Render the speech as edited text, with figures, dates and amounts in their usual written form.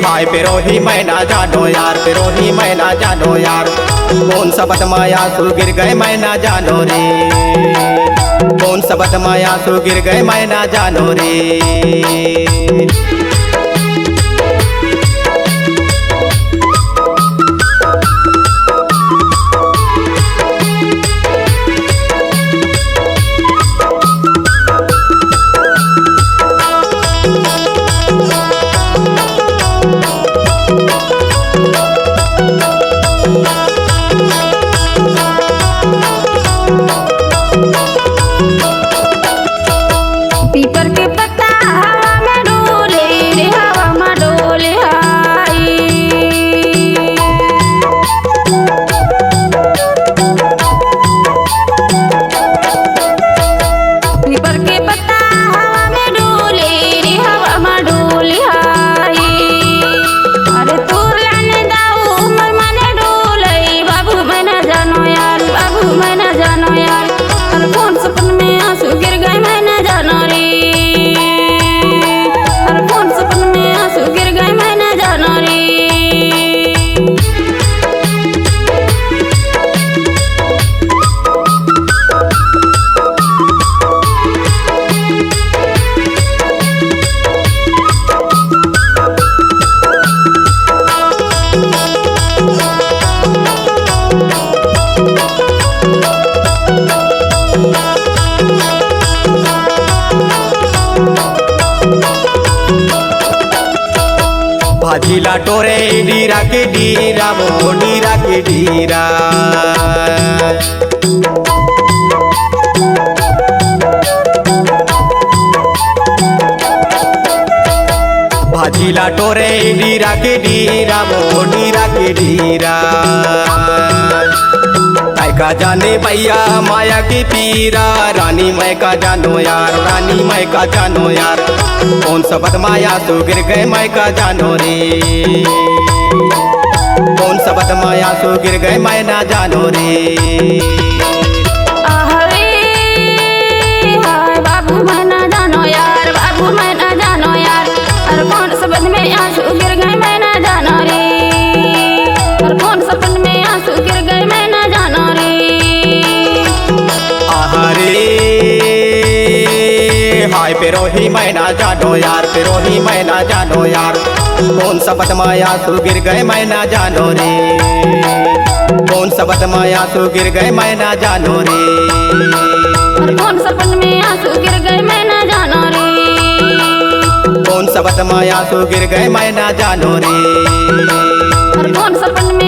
हाय पिरोही मैं ना जानो यार, पिरोही मैं ना जानो यार, कौन सा बदमाया सो गिर गए मैं ना जानो रे, कौन सा बदमाया सो गिर गए मैं ना जानो रे। पीपर के पत्ता हवा में डोले रे, हवा में डोले हाय। पीपर के पत्ता हवा में डोले रे, हवा में डोले हाय। अरे तोर लाने दाऊ उमर मने डोले, बाबू मैं ना जानो यार, बाबू मैं ना जानो यार। अरे कौन सपन में आंसू गिर गए मैं ना जानो रे, भाजीला टोरे डीरा के डीरा, वो डीरा के डीरा। भाजीला टोरे डीरा के डीरा, वो डीरा के डीरा। का जाने भैया माया की पीरा, रानी मैं का जानो यार, रानी मैं का जानो यार, कौन सा बदमाया सो गिर गए मैं का जानो रे, कौन सा बदमाया सो गिर गए मैं ना जानो रे। बाबू मैं ना जानो यार, बाबू मैं ना जानो यार। अरे कौन सा बद में आंसू गिर गए मैं ना जानो रे, अरे कौन सा बद में आंसू गिर गए मैं ना जानो रे। हाय पिरोही मैं ना जानो यार, पिरोही मैं ना जानो यार, कौन सा बदमाया सो गिर गए मैं ना जानो रे, कौन सा बदमाया सो गिर गए मैं ना जानो रे। और कौन सपन में आंसू गिर गए मैं ना जानो रे, कौन सा बदमाया सो गिर गए मैं ना जानो रे। और कौन सपन में